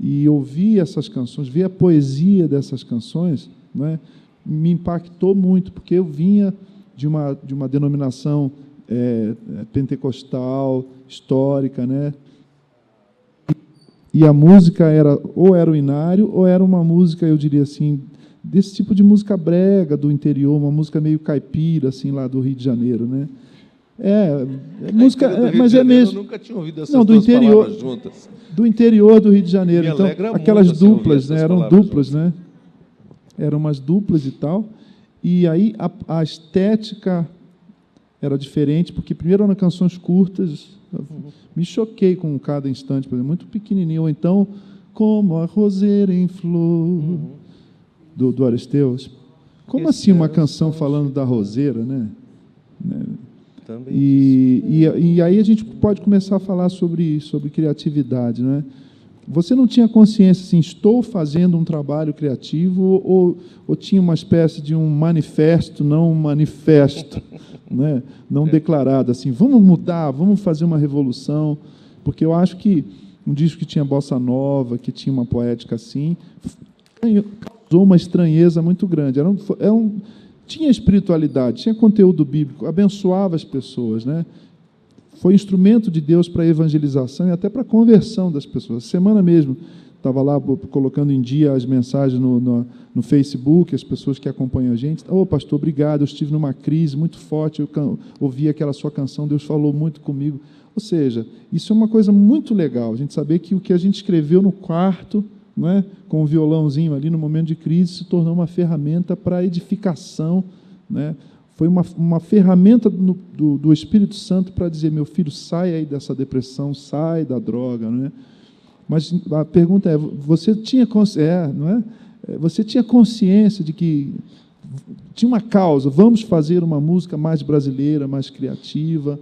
e ouvir essas canções, ver a poesia dessas canções, né, me impactou muito, porque eu vinha de uma denominação pentecostal, histórica, né, e a música era o inário, ou era uma música, eu diria assim, desse tipo de música brega do interior, uma música meio caipira, assim, lá do Rio de Janeiro, né? Música, mas é mesmo. Eu nunca tinha ouvido essas não, do duas interior, palavras juntas. do interior do Rio de Janeiro. Me Então, alegra aquelas muito, assim, duplas, ouvir né? essas Eram palavras duplas, juntas. né? Eram umas duplas e tal. E aí a estética era diferente, porque primeiro eram canções curtas. Me choquei com cada instante, por exemplo, muito pequenininho. Ou então, como a roseira em flor, do Aristeus. Como assim uma canção falando da roseira, né? Também E aí a gente pode começar a falar sobre criatividade, né? Você não tinha consciência, assim, estou fazendo um trabalho criativo, ou tinha uma espécie de um manifesto, não um manifesto, né? Não declarado, assim, vamos mudar, vamos fazer uma revolução, porque eu acho que um disco que tinha bossa nova, que tinha uma poética assim, causou uma estranheza muito grande. Tinha espiritualidade, tinha conteúdo bíblico, abençoava as pessoas, né? Foi instrumento de Deus para a evangelização e até para a conversão das pessoas. Semana mesmo, estava lá colocando em dia as mensagens no Facebook, as pessoas que acompanham a gente. Pastor, obrigado, eu estive numa crise muito forte, eu ouvi aquela sua canção, Deus falou muito comigo. Ou seja, isso é uma coisa muito legal, a gente saber que o que a gente escreveu no quarto, não é, com o violãozinho ali no momento de crise, se tornou uma ferramenta para a edificação, né? Foi uma ferramenta do Espírito Santo para dizer, meu filho, sai aí dessa depressão, sai da droga, não é? Mas a pergunta é, você tinha consciência de que tinha uma causa, vamos fazer uma música mais brasileira, mais criativa,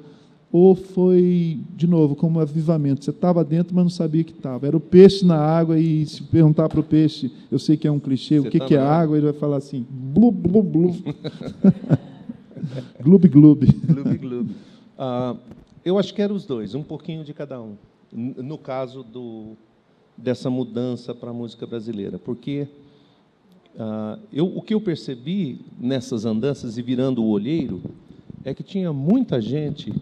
ou foi, de novo, como um avivamento, você estava dentro, mas não sabia que estava, era o peixe na água, e se perguntar para o peixe, eu sei que é um clichê, o que é água, ele vai falar assim, blu, blu, blu. Gloob, gloob. Gloob, gloob. Eu acho que eram os dois, um pouquinho de cada um, no caso dessa mudança para a música brasileira, porque o que eu percebi nessas andanças e virando o olheiro é que tinha muita gente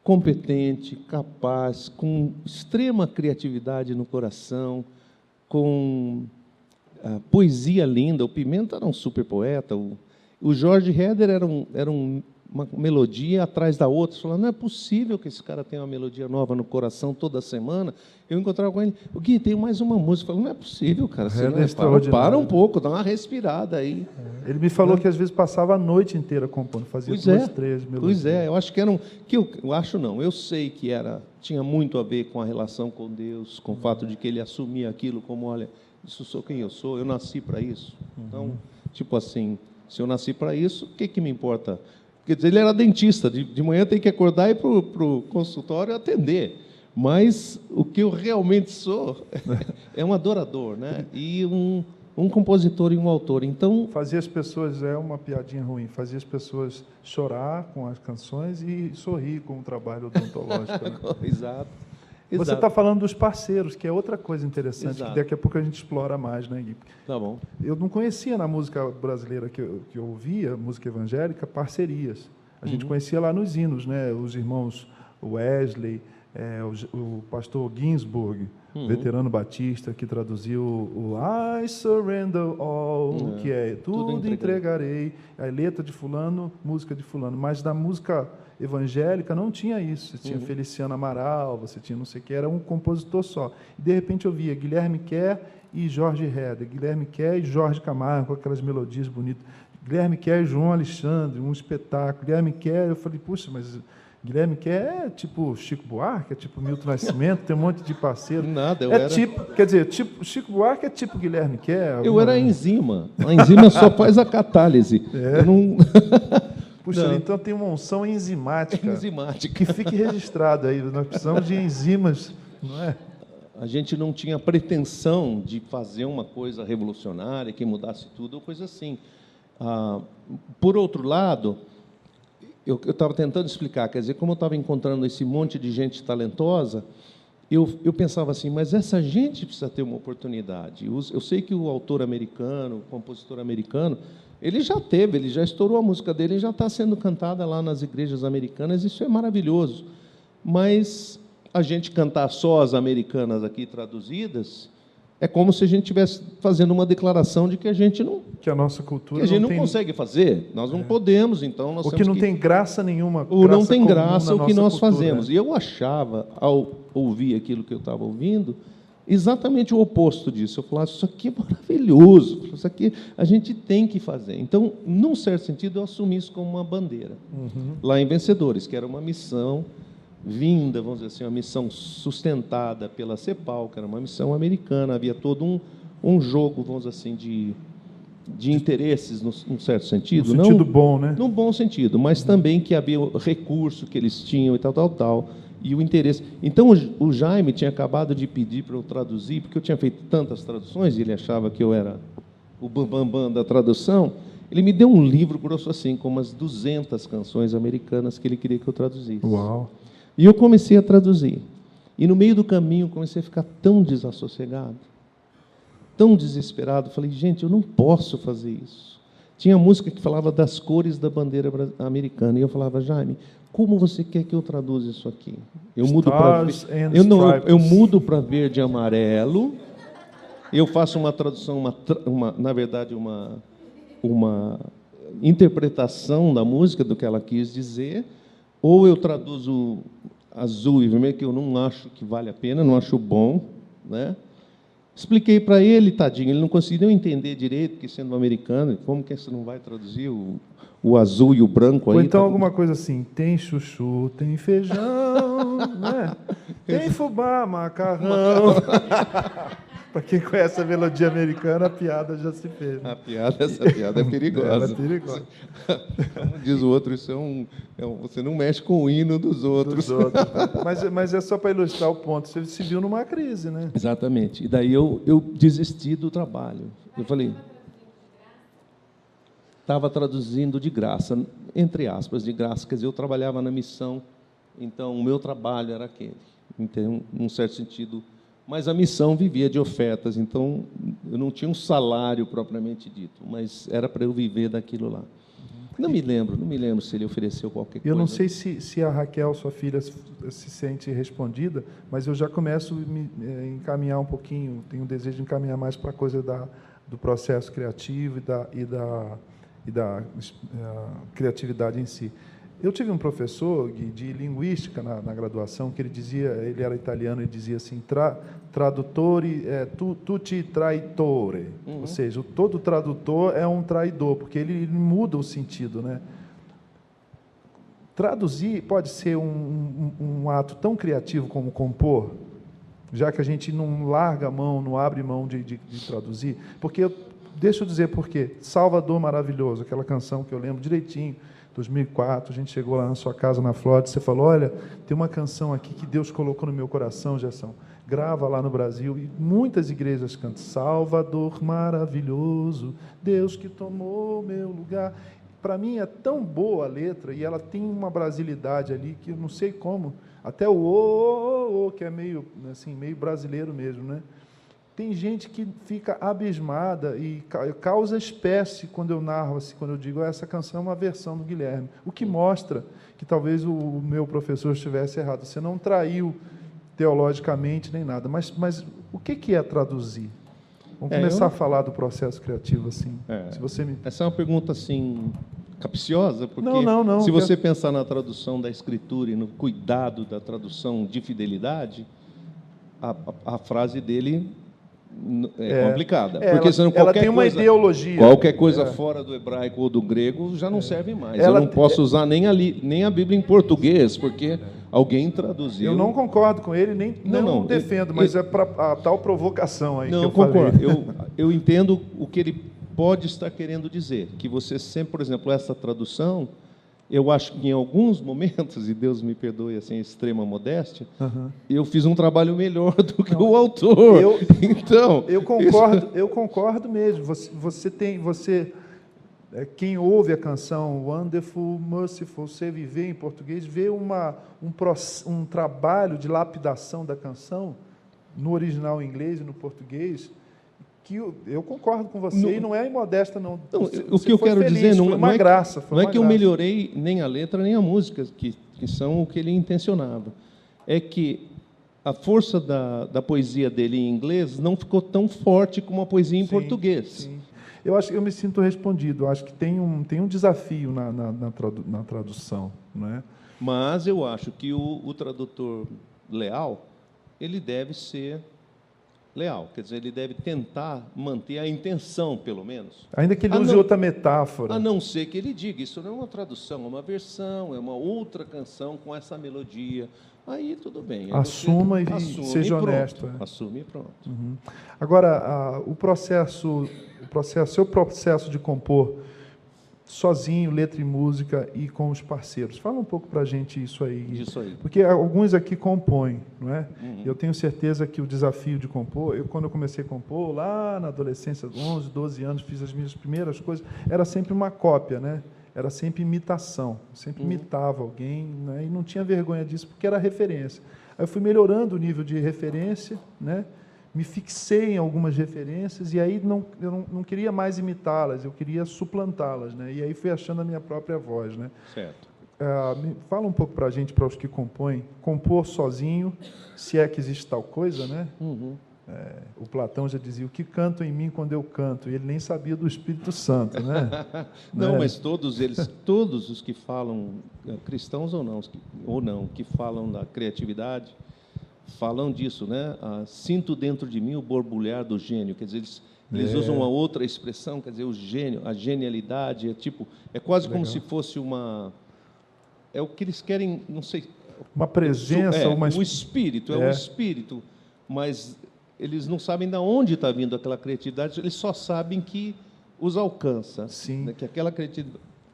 competente, capaz, com extrema criatividade no coração, com poesia linda. O Pimenta era um super poeta, o Jorge Heder era uma melodia atrás da outra, falando, não é possível que esse cara tenha uma melodia nova no coração toda semana. Eu encontrava com ele, o Gui, tem mais uma música. Eu falei, não é possível, cara, você para um pouco, dá uma respirada aí. Ele me falou que às vezes passava a noite inteira compondo, fazia duas, três melodias. Pois é, eu acho que eu sei que tinha muito a ver com a relação com Deus, com o fato de que ele assumia aquilo como, olha, isso sou quem eu sou, eu nasci para isso. Então, tipo assim, se eu nasci para isso, o que me importa? Quer dizer, ele era dentista, de manhã tem que acordar e ir para o consultório atender. Mas o que eu realmente sou é um adorador, né? E um compositor e um autor. Então, fazia as pessoas, é uma piadinha ruim, fazia as pessoas chorar com as canções e sorrir com o trabalho odontológico. Né? Exato. Você está falando dos parceiros, que é outra coisa interessante, Exato. que daqui a pouco a gente explora mais, né, Gui? Tá bom. Eu não conhecia na música brasileira que eu ouvia, música evangélica, parcerias. A gente conhecia lá nos hinos, né? Os irmãos Wesley, o pastor Ginsburg, veterano batista, que traduziu o I surrender all, que é tudo entregarei. A letra de fulano, música de fulano. Mas na música evangélica não tinha isso. Você tinha Feliciano Amaral, você tinha não sei o que, era um compositor só. E, de repente, eu via Guilherme Kerr e Jorge Heder, Guilherme Kerr e Jorge Camargo, com aquelas melodias bonitas. Guilherme Kerr e João Alexandre, um espetáculo. Guilherme Kerr, eu falei, puxa, mas Guilherme Kerr é tipo Chico Buarque, é tipo Milton Nascimento, tem um monte de parceiro. Nada, quer dizer, tipo Chico Buarque é tipo Guilherme Kerr. Eu era enzima. A enzima só faz a catálise. Eu não... Puxa, não. Então tem uma unção enzimática. Enzimática. Que fique registrado aí. Nós precisamos de enzimas, não é? A gente não tinha pretensão de fazer uma coisa revolucionária que mudasse tudo ou coisa assim. Por outro lado, eu estava tentando explicar, quer dizer, como eu estava encontrando esse monte de gente talentosa, eu pensava assim, mas essa gente precisa ter uma oportunidade. Eu sei que o autor americano, o compositor americano, ele já estourou a música dele, já está sendo cantada lá nas igrejas americanas, isso é maravilhoso. Mas a gente cantar só as americanas aqui traduzidas, é como se a gente estivesse fazendo uma declaração de que a gente não... Que a nossa cultura que a gente não consegue fazer, nós não podemos, então nós ou temos que não tem graça nenhuma. Ou não tem graça o que nós cultura. fazemos. E eu achava, ao ouvir aquilo que eu estava ouvindo, exatamente o oposto disso. Eu falava, isso aqui é maravilhoso, isso aqui a gente tem que fazer. Então, num certo sentido, eu assumi isso como uma bandeira. Lá em Vencedores, que era uma missão vinda, vamos dizer assim, uma missão sustentada pela CEPAL, que era uma missão americana, havia todo um jogo, vamos dizer assim, de interesses, num certo sentido. No sentido bom, né? Num bom sentido, mas também que havia o recurso que eles tinham e tal, e o interesse. Então, o Jaime tinha acabado de pedir para eu traduzir, porque eu tinha feito tantas traduções, e ele achava que eu era o bambambam da tradução. Ele me deu um livro grosso assim, com umas 200 canções americanas que ele queria que eu traduzisse. Uau! E eu comecei a traduzir. E, no meio do caminho, comecei a ficar tão desassossegado, tão desesperado. Falei, gente, eu não posso fazer isso. Tinha música que falava das cores da bandeira americana. E eu falava, Jaime, como você quer que eu traduza isso aqui? Eu mudo para eu mudo para verde e amarelo. Eu faço uma tradução, na verdade, uma interpretação da música, do que ela quis dizer. Ou eu traduzo azul e vermelho, que eu não acho que vale a pena, não acho bom, né? Expliquei para ele, tadinho, ele não conseguiu entender direito, porque sendo americano, como que você não vai traduzir o azul e o branco aí? Ou então alguma coisa assim, tem chuchu, tem feijão, né? Tem fubá, macarrão. Para quem conhece a melodia americana, a piada já se fez. Né? Essa piada é perigosa. É perigosa. Como diz o outro, isso você não mexe com o hino dos outros. Mas é só para ilustrar o ponto. Você se viu numa crise, né? Exatamente. E daí eu desisti do trabalho. Eu falei, estava traduzindo de graça, entre aspas, de graça. Quer dizer, eu trabalhava na missão, então o meu trabalho era aquele. Então, num certo sentido... Mas a missão vivia de ofertas, então eu não tinha um salário propriamente dito, mas era para eu viver daquilo lá. Não me lembro se ele ofereceu qualquer coisa. Eu não sei se a Raquel, sua filha, se sente respondida, mas eu já começo a me encaminhar um pouquinho, tenho o desejo de encaminhar mais para a coisa do processo criativo e da criatividade em si. Eu tive um professor de linguística na graduação que ele era italiano e dizia assim, tradutore, tutti traitore, ou seja, todo tradutor é um traidor, porque ele muda o sentido, né? Traduzir pode ser um ato tão criativo como compor, já que a gente não larga a mão, não abre mão de traduzir, porque deixa eu dizer por quê. Salvador Maravilhoso, aquela canção que eu lembro direitinho, 2004, a gente chegou lá na sua casa, na Flórida, você falou, olha, tem uma canção aqui que Deus colocou no meu coração, Gerson, grava lá no Brasil, e muitas igrejas cantam, Salvador maravilhoso, Deus que tomou meu lugar. Para mim é tão boa a letra, e ela tem uma brasilidade ali, que eu não sei como, até o que é meio, assim, meio brasileiro mesmo, né? Tem gente que fica abismada e causa espécie quando eu narro, assim, quando eu digo essa canção é uma versão do Guilherme, o que mostra que talvez o meu professor estivesse errado. Você não traiu teologicamente nem nada, mas o que é traduzir? Vamos começar a falar do processo criativo assim. Se você me... Essa é uma pergunta assim capciosa, porque não, se você pensar na tradução da Escritura e no cuidado da tradução de fidelidade, a frase dele é complicada, porque senão ela tem uma ideologia. Qualquer coisa fora do hebraico ou do grego já não serve mais. Eu não posso usar nem a Bíblia em português, porque alguém traduziu. Eu não concordo com ele, nem não defendo, mas é para a tal provocação aí. Não, que eu concordo. Falei. Eu entendo o que ele pode estar querendo dizer, que você sempre, por exemplo, essa tradução, eu acho que em alguns momentos, e Deus me perdoe assim, extrema modéstia, eu fiz um trabalho melhor do que o autor. Então, eu concordo mesmo. quem ouve a canção Wonderful, Merciful, Save, vê em português, vê um trabalho de lapidação da canção, no original em inglês e no português, que eu concordo com você, e não é imodesta, não. O que eu quero dizer não é graça. Não é que eu melhorei nem a letra, nem a música, que são o que ele intencionava. É que a força da poesia dele em inglês não ficou tão forte como a poesia em português. Sim. Eu acho que eu me sinto respondido. Eu acho que tem um desafio na tradução, não é? Mas eu acho que o tradutor leal, ele deve ser leal, quer dizer, ele deve tentar manter a intenção, pelo menos. Ainda que ele use outra metáfora. A não ser que ele diga, isso não é uma tradução, é uma versão, é uma outra canção com essa melodia. Aí tudo bem. Aí assuma e seja honesto. Assume e pronto. Uhum. Agora, seu processo de compor sozinho, letra e música, e com os parceiros. Fala um pouco para a gente isso aí. Isso aí. Porque alguns aqui compõem, não é? Uhum. Eu tenho certeza que o desafio de compor, quando eu comecei a compor, lá na adolescência, 11, 12 anos, fiz as minhas primeiras coisas, era sempre uma cópia, né? Era sempre imitação. Eu sempre imitava alguém, né? E não tinha vergonha disso, porque era referência. Aí eu fui melhorando o nível de referência, né? Me fixei em algumas referências, e aí eu não queria mais imitá-las, eu queria suplantá-las, né? E aí fui achando a minha própria voz, né? Certo. Fala um pouco para a gente, para os que compõem, compor sozinho, se é que existe tal coisa, né? Uhum. O Platão já dizia, o que canto em mim quando eu canto? E ele nem sabia do Espírito Santo, né? Não, mas todos os que falam, cristãos ou não, que falam da criatividade, falam disso, né? Sinto dentro de mim o borbulhar do gênio. Quer dizer, eles usam uma outra expressão, quer dizer, o gênio, a genialidade, é quase como se fosse é o que eles querem, não sei. Uma presença, o espírito, o espírito, mas eles não sabem de onde está vindo aquela criatividade, eles só sabem que os alcança. Sim. Né? Que aquela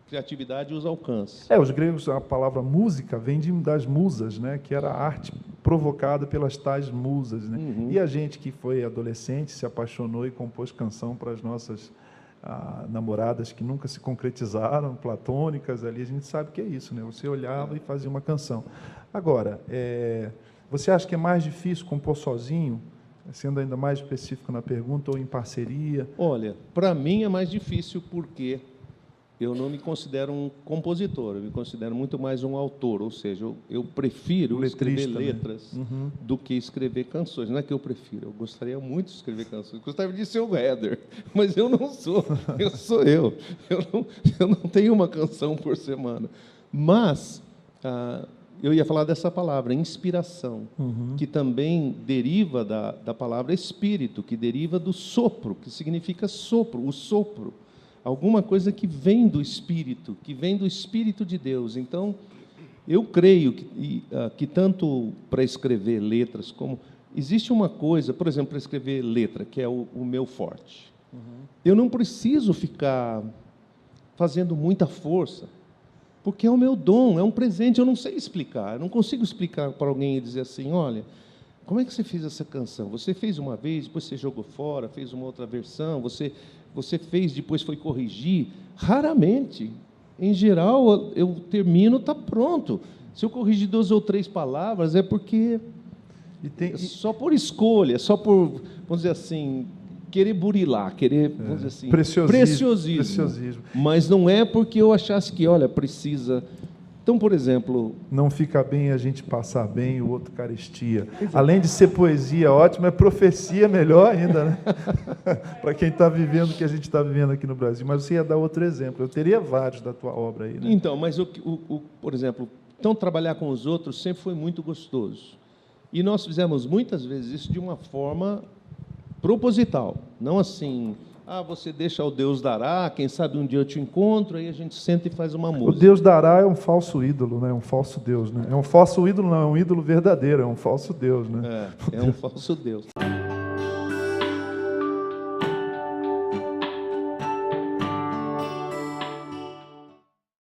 criatividade os alcança. Os gregos, a palavra música vem das musas, né? Que era a arte provocada pelas tais musas, né? Uhum. E a gente que foi adolescente se apaixonou e compôs canção para as nossas namoradas que nunca se concretizaram, platônicas, ali a gente sabe que é isso, né? Você olhava e fazia uma canção. Agora, você acha que é mais difícil compor sozinho, sendo ainda mais específico na pergunta, ou em parceria? Olha, para mim é mais difícil porque eu não me considero um compositor, eu me considero muito mais um autor, ou seja, eu prefiro escrever letras, né? Uhum. do que escrever canções. Não é que eu prefiro, eu gostaria muito de escrever canções, eu gostaria de ser o Heather, mas eu não sou, eu sou eu não tenho uma canção por semana. Mas eu ia falar dessa palavra, inspiração, que também deriva da palavra espírito, que deriva do sopro, que significa sopro, o sopro. Alguma coisa que vem do Espírito, que vem do Espírito de Deus. Então, eu creio que tanto para escrever letras, como... Existe uma coisa, por exemplo, para escrever letra, que é o meu forte. Eu não preciso ficar fazendo muita força, porque é o meu dom, é um presente, eu não sei explicar. Eu não consigo explicar para alguém e dizer assim, olha, como é que você fez essa canção? Você fez uma vez, depois você jogou fora, fez uma outra versão, você fez, depois foi corrigir. Raramente. Em geral, eu termino, está pronto. Se eu corrigir 2 ou 3 palavras, é porque... só por escolha, só por, vamos dizer assim, querer burilar, vamos dizer assim, preciosismo. Mas não é porque eu achasse que, olha, precisa... Então, por exemplo... Não fica bem a gente passar bem, o outro carestia. Além de ser poesia ótima, é profecia melhor ainda, né? Para quem está vivendo o que a gente está vivendo aqui no Brasil. Mas você ia dar outro exemplo. Eu teria vários da tua obra aí, né? Então, mas, por exemplo, então, trabalhar com os outros sempre foi muito gostoso. E nós fizemos muitas vezes isso de uma forma proposital. Não assim... você deixa o Deus dará, quem sabe um dia eu te encontro, aí a gente senta e faz uma música. O Deus dará é um falso ídolo, né? Um falso Deus, né? É um falso ídolo, não, é um ídolo verdadeiro, é um falso Deus, né? É um falso Deus.